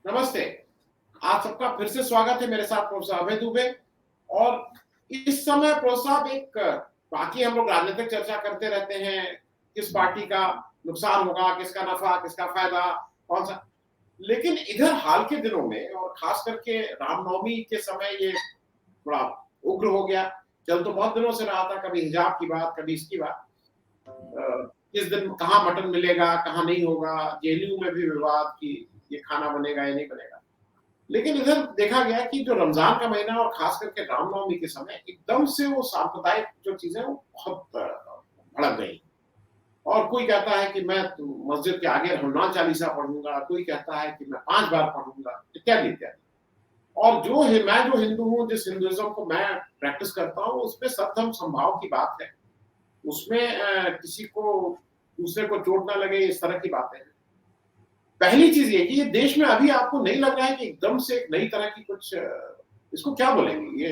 नमस्ते। आप सबका फिर से स्वागत है मेरे साथ प्रोफेसर अभय दुबे। और इस समय प्रोफेसर साहब एक बाकी हम लोग राजनीतिक चर्चा करते रहते हैं, किस पार्टी का नुकसान होगा, किसका नफा, किसका फायदा, कौन सा। लेकिन इधर हाल के दिनों में और खास करके रामनवमी के समय ये बड़ा उग्र हो गया। चल तो बहुत दिनों से रहा था, कभी हिजाब की बात, कभी इसकी बात। किस दिन कहाँ मटन मिलेगा, कहाँ नहीं होगा, जेएनयू में भी विवाद कि ये खाना बनेगा या नहीं बनेगा। लेकिन इधर देखा गया कि जो रमजान का महीना और खास करके रामनवमी के समय एकदम से वो सांप्रदायिक जो चीजें वो बहुत भड़क गई। और कोई कहता है कि मैं तो मस्जिद के आगे हनुमान चालीसा पढ़ूंगा, कोई कहता है कि मैं 5 बार पढ़ूंगा, इत्यादि इत्यादि। और जो है, मैं जो हिंदू हूँ, जिस हिंदुइज्म को मैं प्रैक्टिस करता हूँ, उसमें सत्संग संभाव की बात है। उसमें किसी को दूसरे को चोट ना लगे, इस तरह की बातें हैं। पहली चीज ये कि ये देश में अभी आपको नहीं लग रहा है कि एकदम से एक नई तरह की कुछ इसको क्या बोलेंगे, ये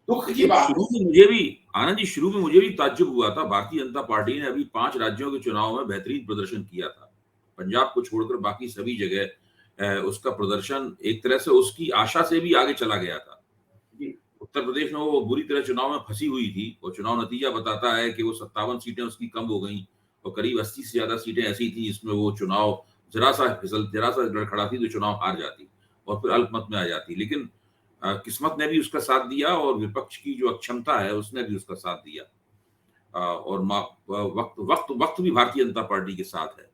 दुख की देखिए, बात है। शुरू में मुझे भी आनंद जी शुरू में मुझे भी ताज्जुब हुआ था। भारतीय जनता पार्टी ने अभी 5 राज्यों के चुनाव में बेहतरीन प्रदर्शन किया था। पंजाब को छोड़कर बाकी सभी जगह उसका प्रदर्शन एक तरह से उसकी आशा से भी आगे चला गया था। जी। उत्तर प्रदेश में वो बुरी तरह चुनाव में फंसी हुई थी और चुनाव नतीजा बताता है कि वो 57 सीटें उसकी कम हो गई और करीब 80 से ज्यादा सीटें ऐसी थी जिसमें वो चुनाव जरा सा लड़खड़ाती तो चुनाव हार जाती और फिर अल्पमत में आ जाती। लेकिन किस्मत ने भी उसका साथ दिया और विपक्ष की जो अक्षमता है उसने भी उसका साथ दिया। और वक्त वक्त वक्त भी भारतीय जनता पार्टी के साथ है।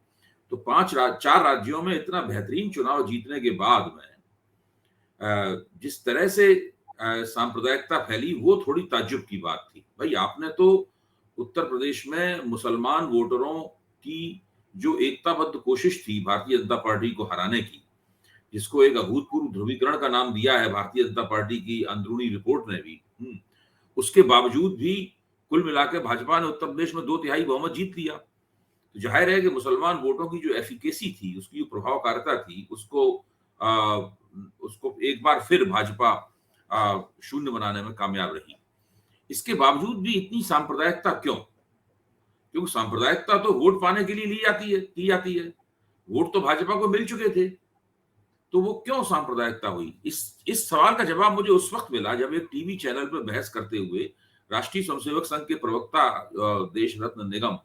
तो 4 राज्यों में इतना बेहतरीन चुनाव जीतने के बाद में जिस तरह से सांप्रदायिकता फैली वो थोड़ी ताज्जुब की बात थी। भाई, आपने तो उत्तर प्रदेश में मुसलमान वोटरों की जो एकताबद्ध कोशिश थी भारतीय जनता पार्टी को हराने की, जिसको एक अभूतपूर्व ध्रुवीकरण का नाम दिया है भारतीय जनता पार्टी की अंदरूनी रिपोर्ट ने भी, उसके बावजूद भी कुल मिलाकर भाजपा ने उत्तर प्रदेश में 2/3 बहुमत जीत लिया। तो जाहिर है कि मुसलमान वोटों की जो एफिकेसी थी, उसकी जो प्रभावकारिता थी, उसको एक बार फिर भाजपा शून्य बनाने में कामयाब रही। इसके बावजूद भी इतनी सांप्रदायिकता क्यों? क्योंकि सांप्रदायिकता तो वोट पाने के लिए की जाती है। वोट तो भाजपा को मिल चुके थे, तो वो क्यों सांप्रदायिकता हुई? इस सवाल का जवाब मुझे उस वक्त मिला जब एक टीवी चैनल पर बहस करते हुए राष्ट्रीय स्वयंसेवक संघ के प्रवक्ता देश रत्न निगम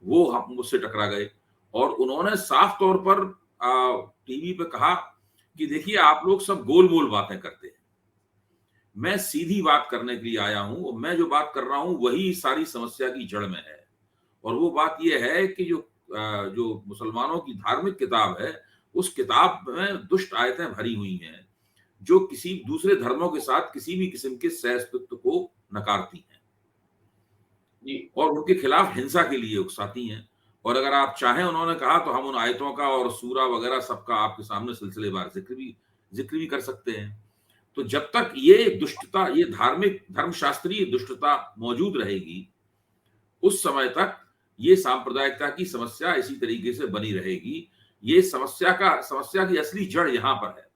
वो हम मुझसे टकरा गए और उन्होंने साफ तौर पर टीवी पे कहा कि देखिए, आप लोग सब गोल मोल बातें करते हैं, मैं सीधी बात करने के लिए आया हूं और मैं जो बात कर रहा हूं वही सारी समस्या की जड़ में है। और वो बात यह है कि जो मुसलमानों की धार्मिक किताब है, उस किताब में दुष्ट आयतें भरी हुई हैं जो किसी दूसरे धर्मों के साथ किसी भी किस्म के सह अस्तित्व को नकारती हैं जी। और उनके खिलाफ हिंसा के लिए उकसाती हैं। और अगर आप चाहें, उन्होंने कहा, तो हम उन आयतों का और सूरा वगैरह सबका आपके सामने सिलसिलेवार जिक्र भी कर सकते हैं। तो जब तक ये दुष्टता, ये धार्मिक धर्मशास्त्रीय दुष्टता मौजूद रहेगी, उस समय तक ये सांप्रदायिकता की समस्या इसी तरीके से बनी रहेगी। ये समस्या की असली जड़ यहाँ पर है।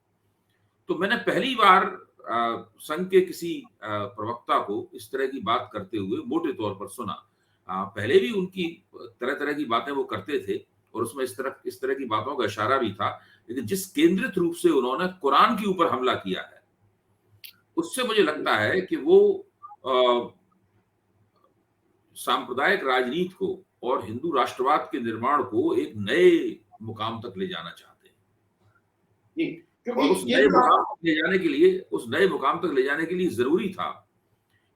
तो मैंने पहली बार संघ के किसी प्रवक्ता को इस तरह की बात करते हुए मोटे तौर पर सुना। पहले भी उनकी तरह तरह की बातें वो करते थे और उसमें इस तरह की बातों का इशारा भी था, लेकिन जिस केंद्रित रूप से उन्होंने कुरान के ऊपर हमला किया है, उससे मुझे लगता है कि वो सांप्रदायिक राजनीति को और हिंदू राष्ट्रवाद के निर्माण को एक नए मुकाम तक ले जाना चाहते हैं। जी, क्योंकि और उस ये नए जो मुकाम तक ले जाने के लिए जरूरी था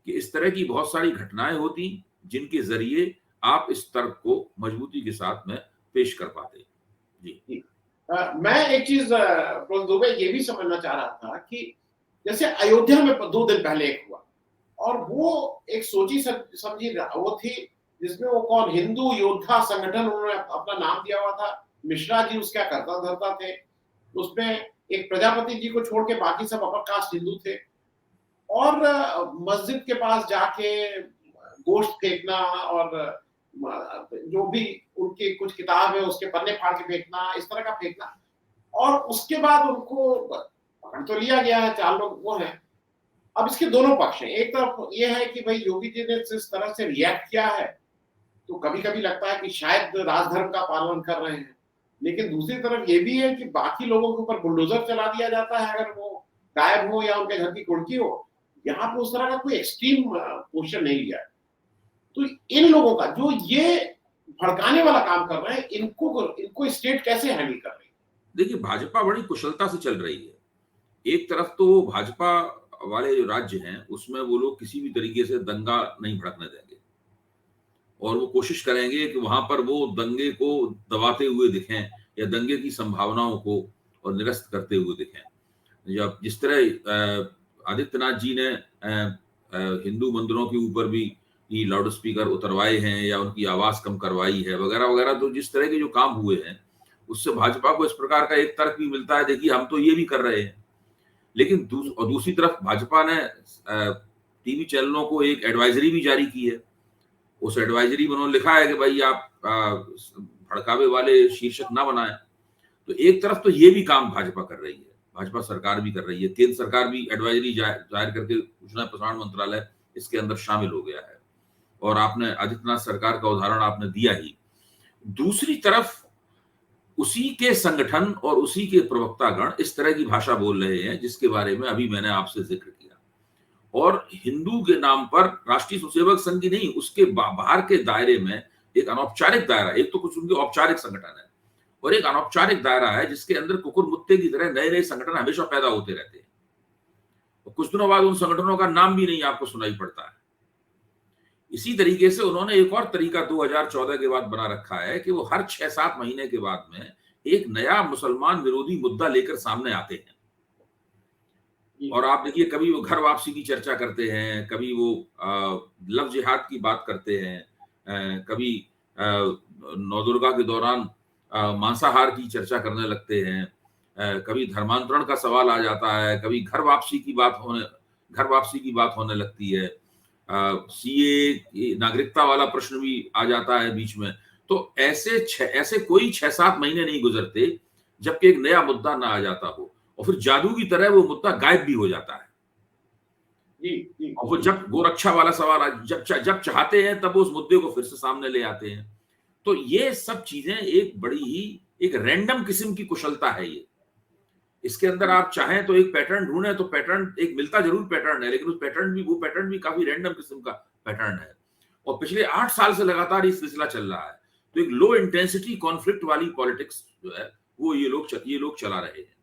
कि इस तरह की बहुत सारी घटनाएं होती जिनके जरिए आप इस तर्क को मजबूती के साथ में पेश कर पाते। जी। जी। मैं एक चीज प्रोफेसर दुबे ये भी समझना चाह रहा था कि जैसे अयोध्या में 2 दिन पहले एक हुआ, और वो एक सोची समझी वो थी, जिसमें वो कौन हिंदू योद्धा संगठन उन्होंने अपना नाम दिया हुआ था, मिश्रा जी उसका करता धरता थे। उसमें एक प्रजापति जी को छोड़ के बाकी सब अपर कास्ट हिंदू थे। और मस्जिद के पास जाके गोश्त फेंकना और जो भी उनकी कुछ किताब है उसके पन्ने फाड़ के फेंकना, इस तरह का फेंकना। और उसके बाद उनको पकड़ तो लिया गया है, 4 लोग वो हैं। अब इसके दोनों पक्ष हैं। एक तरफ ये है कि भाई योगी जी ने जिस तरह से रिएक्ट किया है, तो कभी-कभी लगता है कि शायद राजधर्म का पालन कर रहे हैं। लेकिन दूसरी तरफ ये भी है कि बाकी लोगों के ऊपर बुलडोजर चला दिया जाता है अगर वो गायब हो या उनके घर की कुर्की हो। यहाँ पे उस तरह का कोई एक्सट्रीम पोस्टर नहीं लिया है। तो इन लोगों का जो ये भड़काने वाला काम कर रहे हैं, इनको स्टेट कैसे हैंडल कर रही है? देखिए, भाजपा बड़ी कुशलता से चल रही है। एक तरफ तो भाजपा वाले जो राज्य हैं, उसमें वो लोग किसी भी तरीके से दंगा नहीं भड़कने देंगे और वो कोशिश करेंगे कि वहां पर वो दंगे को दबाते हुए दिखें या दंगे की संभावनाओं को और निरस्त करते हुए दिखें। जब जिस तरह आदित्यनाथ जी ने हिंदू मंदिरों के ऊपर भी ये लाउड स्पीकर उतरवाए हैं या उनकी आवाज कम करवाई है वगैरह वगैरह, तो जिस तरह के जो काम हुए हैं उससे भाजपा को इस प्रकार का एक तर्क भी मिलता है, देखिए हम तो ये भी कर रहे हैं। लेकिन दूसरी तरफ भाजपा ने टीवी चैनलों को एक एडवाइजरी भी जारी की है। उस एडवाइजरी में उन्होंने लिखा है कि भाई आप भड़कावे वाले शीर्षक ना बनाएं। तो एक तरफ तो ये भी काम भाजपा कर रही है, भाजपा सरकार भी कर रही है, केंद्र सरकार भी एडवाइजरी जाहिर करके सूचना प्रसारण मंत्रालय इसके अंदर शामिल हो गया है और आपने आदित्यनाथ सरकार का उदाहरण आपने दिया ही। दूसरी तरफ उसी के संगठन और उसी के प्रवक्तागण इस तरह की भाषा बोल रहे हैं जिसके बारे में अभी मैंने आपसे जिक्र किया, और हिंदू के नाम पर राष्ट्रीय स्वयंसेवक संघ की नहीं, उसके बाहर के दायरे में एक अनौपचारिक दायरा, एक तो कुछ उनके औपचारिक संगठन है और एक अनौपचारिक दायरा है जिसके अंदर कुकुर मुत्ते की तरह नए नए संगठन हमेशा पैदा होते रहते हैं और कुछ दिनों बाद उन संगठनों का नाम भी नहीं आपको सुनाई पड़ता है। इसी तरीके से उन्होंने एक और तरीका 2014 के बाद बना रखा है कि वो हर 6-7 महीने के बाद में एक नया मुसलमान विरोधी मुद्दा लेकर सामने आते हैं और आप देखिए कभी वो घर वापसी की चर्चा करते हैं, कभी वो लव जिहाद की बात करते हैं, कभी नवदुर्गा के दौरान मांसाहार की चर्चा करने लगते हैं, कभी धर्मांतरण का सवाल आ जाता है, कभी घर वापसी की बात होने लगती है, सीए नागरिकता वाला प्रश्न भी आ जाता है बीच में। तो ऐसे कोई 6-7 महीने नहीं गुजरते जबकि एक नया मुद्दा ना आ जाता हो और फिर जादू की तरह वो मुद्दा गायब भी हो जाता है। जी। और फिर जब गोरक्षा वाला सवाल जब चाहते हैं तब उस मुद्दे को फिर से सामने ले आते हैं। तो ये सब चीजें एक बड़ी ही एक रैंडम किस्म की कुशलता है ये। इसके अंदर आप चाहें तो एक पैटर्न ढूंढें तो पैटर्न एक मिलता जरूर पैटर्न है, लेकिन वो पैटर्न भी काफी रैंडम किस्म का पैटर्न है और पिछले 8 साल से लगातार ये सिलसिला चल रहा है। तो एक लो इंटेंसिटी कॉन्फ्लिक्ट वाली पॉलिटिक्स जो है वो ये लोग चला रहे हैं।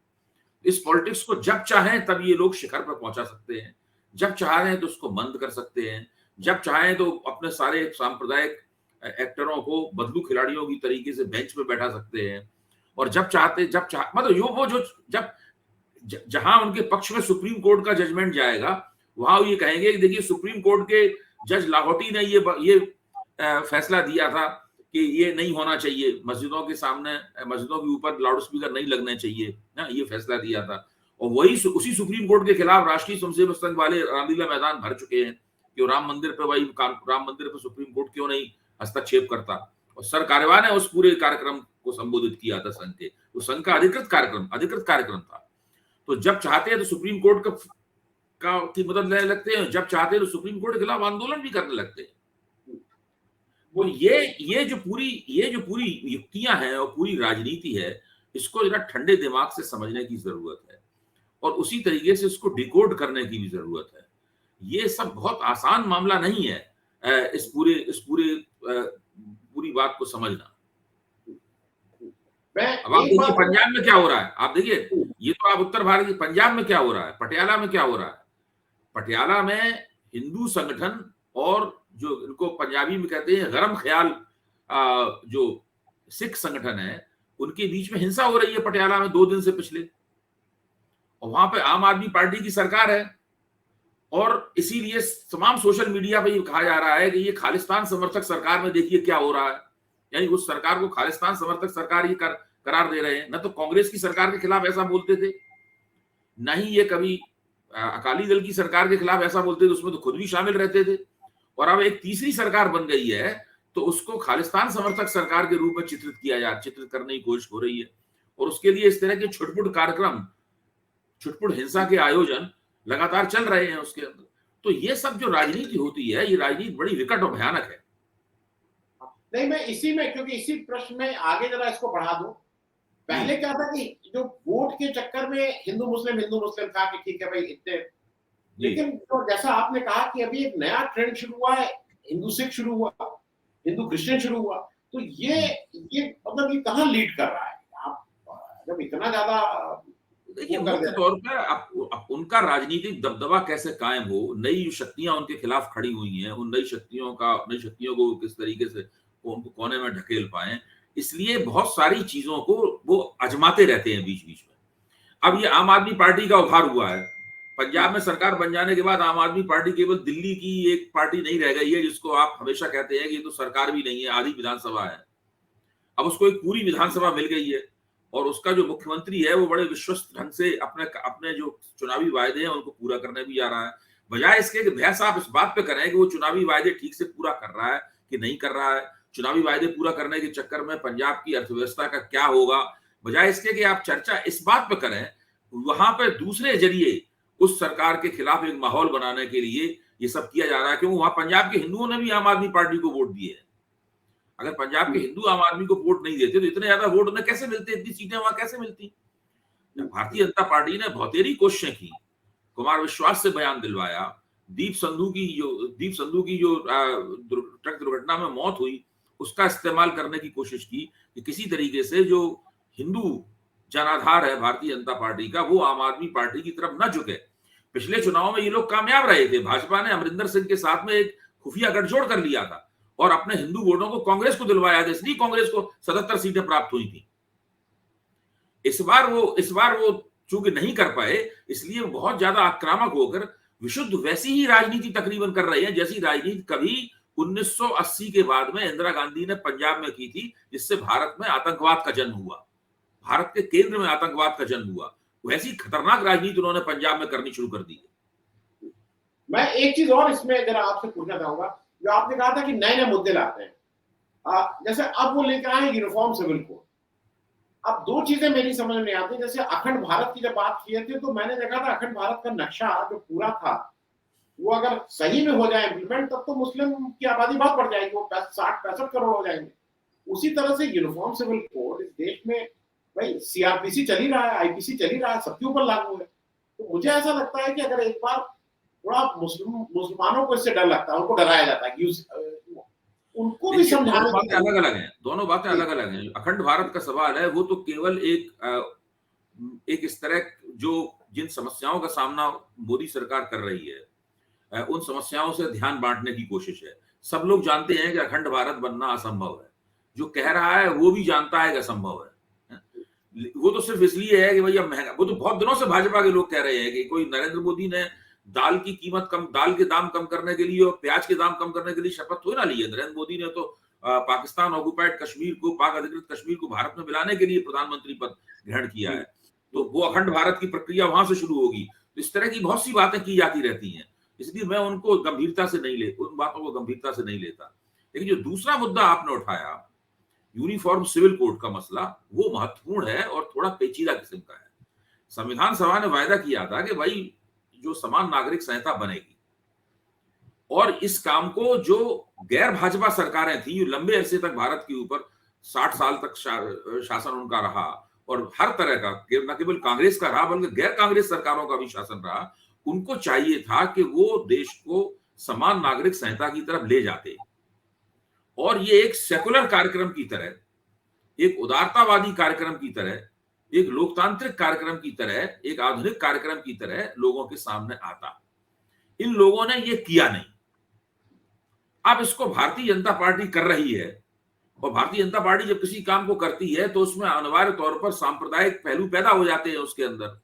इस पॉलिटिक्स को जब चाहें तब ये लोग शिखर पर पहुंचा सकते हैं, जब चाहें तो उसको बंद कर सकते हैं, जब चाहें तो अपने सारे सांप्रदायिक एक्टरों को बदलू खिलाड़ियों की तरीके से बेंच पे बैठा सकते हैं और मतलब जहां उनके पक्ष में सुप्रीम कोर्ट का जजमेंट जाएगा वहां ये कहेंगे कि देखिए सुप्रीम कोर्ट के जज लाहौटी ने ये फैसला दिया था कि ये नहीं होना चाहिए, मस्जिदों के ऊपर लाउड स्पीकर नहीं लगने चाहिए ना, ये फैसला दिया था। और उसी सुप्रीम कोर्ट के खिलाफ राष्ट्रीय स्वयंसेवक संघ वाले रामलीला मैदान भर चुके हैं कि राम मंदिर पे सुप्रीम कोर्ट क्यों नहीं हस्तक्षेप करता। और सर कार्यवाह ने उस पूरे कार्यक्रम को संबोधित किया था संघ के, वो संघ का अधिकृत कार्यक्रम था। तो जब चाहते हैं तो सुप्रीम कोर्ट की मदद लेने लगते हैं, जब चाहते हैं तो सुप्रीम कोर्ट के खिलाफ आंदोलन भी करने लगते हैं। वो ये जो पूरी युक्तियां हैं और पूरी राजनीति है, इसको जरा ठंडे दिमाग से समझने की जरूरत है और उसी तरीके से इसको डिकोड करने की भी जरूरत है। ये सब बहुत आसान मामला नहीं है इस पूरी बात को समझना। अब आप देखिए पंजाब में क्या हो रहा है, आप देखिए ये तो आप उत्तर भारत के पंजाब में क्या हो रहा है, पटियाला में क्या हो रहा है। पटियाला में हिंदू संगठन और जो इनको पंजाबी में कहते हैं गरम ख्याल जो सिख संगठन है, उनके बीच में हिंसा हो रही है पटियाला में 2 दिन से पिछले, और वहां पे आम आदमी पार्टी की सरकार है और इसीलिए तमाम सोशल मीडिया पे ये कहा जा रहा है कि ये खालिस्तान समर्थक सरकार में देखिए क्या हो रहा है, यानी उस सरकार को खालिस्तान समर्थक सरकार ये करार दे रहे हैं। न तो कांग्रेस की सरकार के खिलाफ ऐसा बोलते थे, न ही ये कभी अकाली दल की सरकार के खिलाफ ऐसा बोलते थे, उसमें तो खुद भी शामिल रहते थे। और अब एक तीसरी सरकार बन गई है तो उसको खालिस्तान समर्थक सरकार के रूप में चित्रित करने की कोशिश हो रही है और उसके लिए इस तरह के छुटपुट हिंसा के आयोजन लगातार चल रहे हैं उसके अंदर। तो ये सब जो राजनीति होती है, ये राजनीति बड़ी विकट और भयानक है। नहीं, मैं क्योंकि इसी प्रश्न में आगे जरा इसको बढ़ा दूं पहले क्या था कि जो वोट के चक्कर में हिंदू मुस्लिम था कि ठीक है भाई इतने, लेकिन तो जैसा आपने कहा कि अभी एक नया ट्रेंड शुरू हुआ है, हिंदू सिख शुरू हुआ, हिंदू क्रिश्चियन शुरू हुआ, तो ये मतलब ये कहाँ लीड कर रहा है? आप जब इतना ज्यादा देखिए, वो कर दे मुख्य रहे तौर पर अब उनका राजनीतिक दबदबा कैसे कायम हो, नई शक्तियां उनके खिलाफ खड़ी हुई हैं, उन नई शक्तियों को किस तरीके से कोने में ढकेल पाए, इसलिए बहुत सारी चीजों को वो आजमाते रहते हैं बीच बीच में। अब ये आम आदमी पार्टी का उभार हुआ है, पंजाब में सरकार बन जाने के बाद आम आदमी पार्टी केवल दिल्ली की एक पार्टी नहीं रह गई है जिसको आप हमेशा कहते हैं कि ये तो सरकार भी नहीं है, आधी विधानसभा है। अब उसको एक पूरी विधानसभा मिल गई है और उसका जो मुख्यमंत्री है वो बड़े विश्वस्त ढंग से अपने अपने जो चुनावी वायदे हैं उनको पूरा करने भी जा रहा है। बजाय इसके कि बहस आप इस बात पे करें कि वो चुनावी वायदे ठीक से पूरा कर रहा है कि नहीं कर रहा है, चुनावी वायदे पूरा करने के चक्कर में पंजाब की अर्थव्यवस्था का क्या होगा, बजाय इसके कि आप चर्चा इस बात पे करें, वहां पे दूसरे जरिए उस सरकार के खिलाफ एक माहौल बनाने के लिए ये सब किया जा रहा है। क्यों? वहां पंजाब के हिंदुओं ने भी आम आदमी पार्टी को वोट दिए हैं। अगर पंजाब के हिंदू आम आदमी को वोट नहीं देते तो इतने ज्यादा वोट उन्हें कैसे मिलते, इतनी सीटें वहां कैसे मिलती? भारतीय जनता पार्टी ने बहुतेरी कोशिशें की, कुमार विश्वास से बयान दिलवाया, दीप संधू की जो ट्रक दुर्घटना में मौत हुई उसका इस्तेमाल करने की कोशिश की कि किसी तरीके से जो हिंदू जनाधार है भारतीय जनता पार्टी का वो आम आदमी पार्टी की तरफ न झुके। पिछले चुनाव में ये लोग कामयाब रहे थे, भाजपा ने अमरिंदर सिंह के साथ में एक खुफिया गठजोड़ कर लिया था और अपने हिंदू वोटों को कांग्रेस को दिलवाया था, इसलिए कांग्रेस को 77 सीटें प्राप्त हुई थी। इस बार वो चूंकि नहीं कर पाए, इसलिए वो बहुत ज्यादा आक्रामक होकर विशुद्ध वैसी ही राजनीति तकरीबन कर रहे हैं जैसी राजनीति कभी 1980 के बाद में इंदिरा गांधी ने पंजाब में की थी, जिससे भारत में आतंकवाद का जन्म हुआ, भारत के केंद्र में आतंकवाद का जन्म हुआ। वैसी खतरनाक राजनीति उन्होंने पंजाब में करनी शुरू कर दी है। मैं एक चीज और इसमें जरा आपसे पूछना चाहूंगा, जो आपने कहा था कि नए नए मुद्दे लाते हैं, जैसे अब वो लेकर आए यूनिफॉर्म सिविल कोड। अब दो चीजें मेरी समझ में नहीं आती, जैसे अखंड भारत की जब बात किए थे तो मैंने देखा था अखंड भारत का नक्शा जो पूरा था वो अगर सही में हो जाए इम्प्लीमेंट तब तो मुस्लिम की आबादी बहुत बढ़ जाएगी, वो 60-65 करोड़ हो जाएंगे। उसी तरह से यूनिफॉर्म सिविल कोड इस देश में भाई सीआरपीसी चल ही रहा है, आईपीसी चल ही रहा है, सबके ऊपर लागू है। तो मुझे ऐसा लगता है कि अगर एक बार थोड़ा मुसलमानों को इससे डर लगता है, उनको डराया जाता है कि उनको भी समझाने दोनों बातें अलग अलग हैं, दोनों बातें अलग अलग हैं। अखंड भारत का सवाल है वो तो केवल एक इस तरह जो जिन समस्याओं का सामना मोदी सरकार कर रही है उन समस्याओं से ध्यान बांटने की कोशिश है। सब लोग जानते हैं कि अखंड भारत बनना असंभव है, जो कह रहा है वो भी जानता है कि असंभव है। वो तो सिर्फ इसलिए है कि भैया महंगा, वो तो बहुत दिनों से भाजपा के लोग कह रहे हैं कि कोई नरेंद्र मोदी ने दाल के दाम कम करने के लिए और प्याज के दाम कम करने के लिए शपथ थोड़ी ना ली है। नरेंद्र मोदी ने तो पाकिस्तान ऑक्युपाइड कश्मीर को, पाक अधिकृत कश्मीर को भारत में मिलाने के लिए प्रधानमंत्री पद ग्रहण किया है, तो वो अखंड भारत की प्रक्रिया वहां से शुरू होगी। तो इस तरह की बहुत सी बातें की जाती रहती हैं, इसलिए मैं उन बातों को गंभीरता से नहीं लेता। लेकिन जो दूसरा मुद्दा आपने उठाया, यूनिफॉर्म सिविल कोड का मसला, वो महत्वपूर्ण है और थोड़ा पेचीदा किस्म का है। संविधान सभा ने वायदा किया था कि भाई जो समान नागरिक संहिता बनेगी और इस काम को जो गैर भाजपा सरकारें थी, जो लंबे अरसे तक भारत के ऊपर 60 साल तक शासन उनका रहा और हर तरह का न केवल कांग्रेस का रहा बल्कि गैर कांग्रेस सरकारों का भी शासन रहा, उनको चाहिए था कि वो देश को समान नागरिक संहिता की तरफ ले जाते और ये एक सेकुलर कार्यक्रम की तरह, एक उदारतावादी कार्यक्रम की तरह, एक लोकतांत्रिक कार्यक्रम की तरह, एक आधुनिक कार्यक्रम की तरह लोगों के सामने आता। इन लोगों ने ये किया नहीं। अब इसको भारतीय जनता पार्टी कर रही है और भारतीय जनता पार्टी जब किसी काम को करती है तो उसमें अनिवार्य तौर पर सांप्रदायिक पहलू पैदा हो जाते हैं उसके अंदर।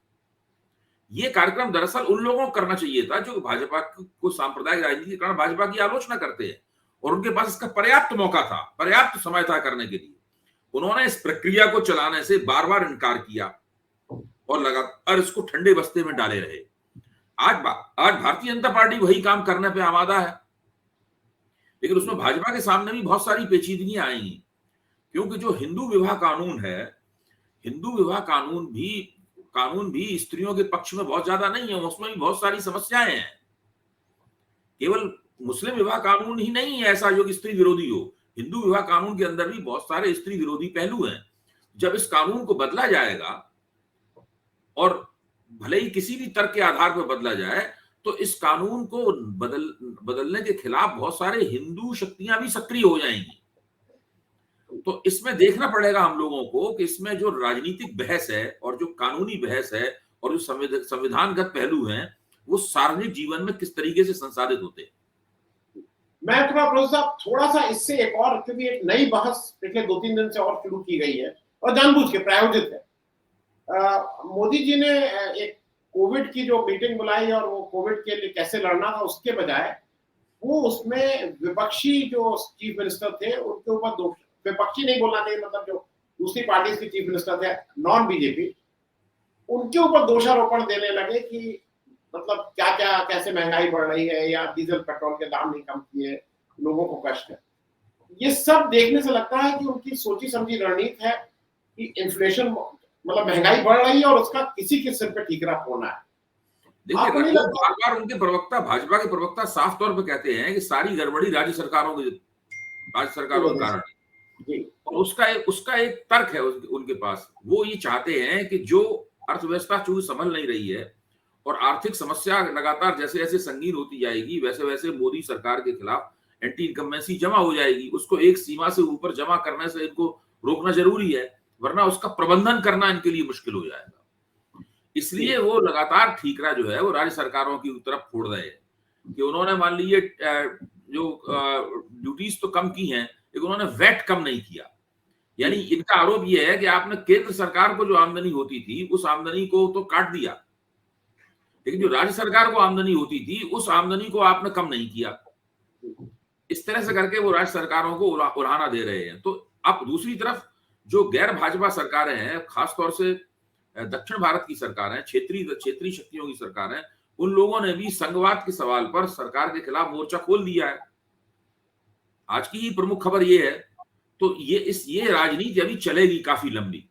ये कार्यक्रम दरअसल उन लोगों को करना चाहिए था जो भाजपा को सांप्रदायिक राजनीति के कारण भाजपा की आलोचना करते हैं और उनके पास इसका पर्याप्त मौका था, पर्याप्त समय था करने के लिए। उन्होंने इस प्रक्रिया को चलाने से बार बार इनकार किया और लगातार इसको ठंडे बस्ते में डाले रहे। आज भारतीय जनता पार्टी वही काम करने पे आमादा है, लेकिन उसमें भाजपा के सामने भी बहुत सारी पेचीदगियां आई हैं, क्योंकि जो हिंदू विवाह कानून है, हिंदू विवाह कानून भी स्त्रियों के पक्ष में बहुत ज्यादा नहीं है, उसमें भी बहुत सारी समस्याएं हैं। केवल मुस्लिम विवाह कानून ही नहीं है ऐसा जो कि स्त्री विरोधी हो, हिंदू विवाह कानून के अंदर भी बहुत सारे स्त्री विरोधी पहलू हैं। जब इस कानून को बदला जाएगा, और भले ही किसी भी तर्क के आधार पर बदला जाए, तो इस कानून को बदलने के खिलाफ बहुत सारे हिंदू शक्तियां भी सक्रिय हो जाएंगी। तो इसमें देखना पड़ेगा हम लोगों को कि इसमें जो राजनीतिक बहस है और जो कानूनी बहस है और जो संविधानगत पहलू हैं, वो सार्वजनिक जीवन में किस तरीके से संसाधित होते हैं। मैं प्रोफेसर थोड़ा सा इससे एक और, क्योंकि एक नई बहस पिछले 2-3 दिन से और शुरू की गई है और जानबूझ के प्रायोजित है। मोदी जी ने एक कोविड की जो मीटिंग बुलाई और वो कोविड के लिए कैसे लड़ना था, उसके बजाय वो उसमें विपक्षी जो चीफ मिनिस्टर थे उनके ऊपर दोष, विपक्षी नहीं बोलना चाहिए, मतलब जो दूसरी पार्टी के चीफ मिनिस्टर थे नॉन बीजेपी, उनके ऊपर दोषारोपण देने लगे कि मतलब क्या क्या कैसे महंगाई बढ़ रही है या डीजल पेट्रोल के दाम नहीं कम किए, लोगों को कष्ट है। ये सब देखने से लगता है कि उनकी सोची समझी रणनीति है कि इन्फ्लेशन मतलब महंगाई बढ़ रही है और उसका किसी के सिर पे ठीकरा होना है। देखिए, बार-बार उनके प्रवक्ता, भाजपा के प्रवक्ता साफ तौर पे कहते हैं कि सारी गड़बड़ी राज्य सरकारों के कारण है। और उसका एक तर्क है उनके पास। वो ये चाहते हैं कि जो अर्थव्यवस्था चूंकि संभल नहीं रही है और आर्थिक समस्या लगातार जैसे जैसे संगीन होती जाएगी, वैसे वैसे मोदी सरकार के खिलाफ एंटी इनकम्बेंसी जमा हो जाएगी। उसको एक सीमा से ऊपर जमा करने से इनको रोकना जरूरी है, वरना उसका प्रबंधन करना इनके लिए मुश्किल हो जाएगा। इसलिए वो लगातार ठीकरा जो है वो राज्य सरकारों की तरफ फोड़ रहे हैं कि उन्होंने मान लीजिए जो ड्यूटीज तो कम की हैं, लेकिन उन्होंने वैट कम नहीं किया। यानी इनका आरोप ये है कि आपने केंद्र सरकार को जो आमदनी होती थी उस आमदनी को तो काट दिया, लेकिन जो राज्य सरकार को आमदनी होती थी उस आमदनी को आपने कम नहीं किया। इस तरह से करके वो राज्य सरकारों को उड़ाना दे रहे हैं। तो अब दूसरी तरफ जो गैर भाजपा सरकारें हैं, खासतौर से दक्षिण भारत की सरकारें, क्षेत्रीय शक्तियों की सरकारें, उन लोगों ने भी संघवाद के सवाल पर सरकार के खिलाफ मोर्चा खोल दिया है। आज की ही प्रमुख खबर ये है। तो ये राजनीति अभी चलेगी काफी लंबी।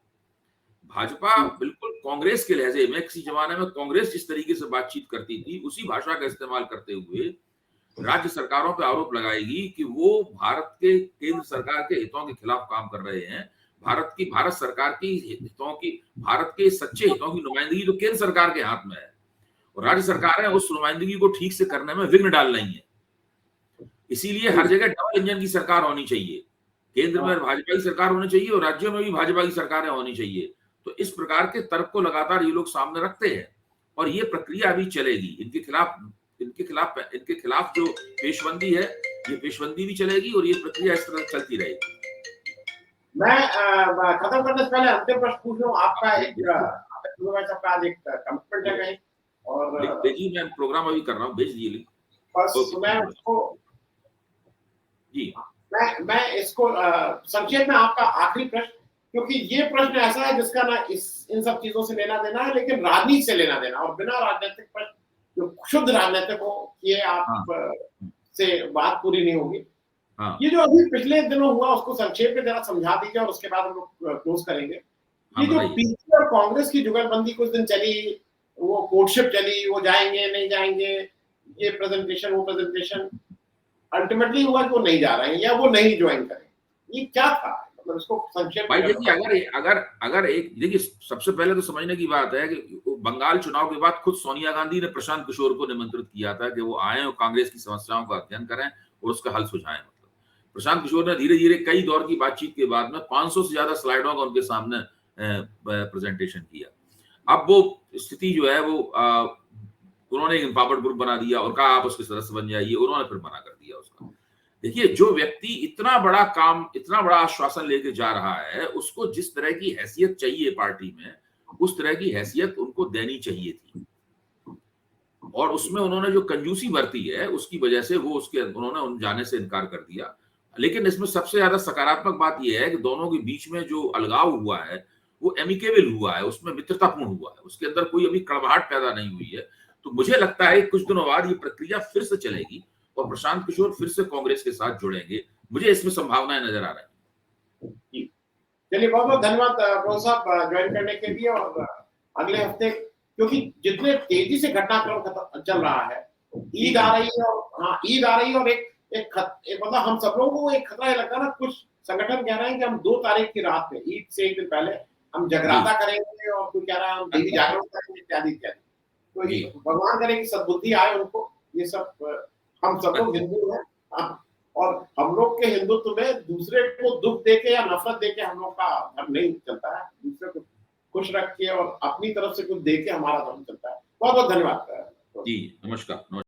भाजपा बिल्कुल कांग्रेस के लहजे में, किसी जमाने में कांग्रेस जिस तरीके से बातचीत करती थी उसी भाषा का इस्तेमाल करते हुए राज्य सरकारों पर आरोप लगाएगी कि वो भारत के केंद्र सरकार के हितों के खिलाफ काम कर रहे हैं। भारत सरकार की हितों की, भारत के सच्चे हितों की नुमाइंदगी तो केंद्र सरकार के हाथ में है और राज्य सरकारें उस नुमाइंदगी को ठीक से करने में विघ्न डाल रही है। इसीलिए हर जगह डबल इंजन की सरकार होनी चाहिए। केंद्र में भाजपा की सरकार होनी चाहिए और राज्यों में भी भाजपा की सरकारें होनी चाहिए। तो इस प्रकार के तर्क को लगातार ये लोग सामने रखते हैं और ये प्रक्रिया अभी चलेगी। इनके खिलाफ जो पेशबंदी है, ये पेशबंदी भी चलेगी और ये प्रक्रिया इस तरह चलती रहेगी। मैं खत्म करने से पहले अंतिम प्रश्न पूछ लूं, आपका एक सबका आज एक कमिटमेंट है कहीं और देखिए मैं प्रोग्राम अभी कर रहा हूँ, भेज दिए बस मैं उसको जी मैं इसको संक्षेप में आपका आखिरी प्रश्न, क्योंकि ये प्रश्न ऐसा है जिसका ना इन सब चीजों से लेना देना है, लेकिन राजनीति से लेना देना, और बिना राजनीतिक प्रश्न जो शुद्ध राजनीतिक हो ये आप से बात पूरी नहीं होगी। ये जो अभी पिछले दिनों हुआ उसको संक्षेप में जरा समझा दीजिए और उसके बाद हम लोग क्लोज करेंगे। ये जो पीसी और कांग्रेस की जुगलबंदी कुछ दिन चली, वो कोर्टशिप चली, वो जाएंगे नहीं जाएंगे, ये प्रेजेंटेशन वो प्रेजेंटेशन, अल्टीमेटली हुआ कि वो नहीं जा रहे हैं या वो नहीं ज्वाइन करेंगे। ये क्या था, मतलब इसको संक्षेप में देखिए। अगर एक देखिए, सबसे पहले तो समझने की बात है कि बंगाल चुनाव के बाद खुद सोनिया गांधी ने प्रशांत किशोर को निमंत्रित किया था कि वो आए और कांग्रेस की समस्याओं का अध्ययन करें और उसका हल सुझाएं। प्रशांत किशोर ने धीरे धीरे कई दौर की बातचीत के बाद में 500 से ज्यादा स्लाइडों का उनके सामने प्रेजेंटेशन किया। अब वो स्थिति जो है वो उन्होंने एक एम्पावर्ड ग्रुप बना दिया और कहा आप उसके सदस्य बन जाइए, उन्होंने फिर मना कर दिया उसका। देखिए, जो व्यक्ति इतना बड़ा काम, इतना बड़ा आश्वासन लेके जा रहा है, उसको जिस तरह की हैसियत चाहिए पार्टी में, उस तरह की हैसियत उनको देनी चाहिए थी। और उसमें उन्होंने जो कंजूसी बरती है उसकी वजह से वो उन्होंने उन जाने से इनकार कर दिया। लेकिन इसमें सबसे ज्यादा सकारात्मक बात यह है कि दोनों के बीच में जो अलगाव हुआ है वो एमिकेबल हुआ है, उसमें मित्रतापूर्ण हुआ है, उसके अंदर कोई अभी कड़वाहट पैदा नहीं हुई है। तो मुझे लगता है कुछ दिनों बाद ये प्रक्रिया फिर से चलेगी और प्रशांत किशोर फिर से कांग्रेस के साथ जुड़ेंगे। मुझे इसमें संभावनाएं नजर आ रही हैं। चलिए, बहुत बहुत धन्यवाद प्रोफेसर साहब ज्वाइन करने के लिए। और अगले हफ्ते, क्योंकि जितने तेजी से घटनाक्रम चल रहा है, ईद आ रही है और ईद आ रही है और एक मतलब हम सब लोगों को एक खतरा लगता है ना, कुछ संगठन कह रहे हैं कि हम 2 तारीख की रात में, ईद से 1 दिन पहले हम जगराता करेंगे, और कोई कह रहा है हम देवी जागरण करेंगे, इत्यादि इत्यादि। तो ये भगवान करे कि सद्बुद्धि आए उनको। ये सब हम सब लोग हिंदू हैं, और हम लोग के हिंदुत्व में दूसरे को दुख देके या नफरत देके हम लोग का धर्म नहीं चलता है। दूसरे को खुश रख के और अपनी तरफ से कुछ देके हमारा धर्म चलता है। बहुत बहुत धन्यवाद। जी, नमस्कार।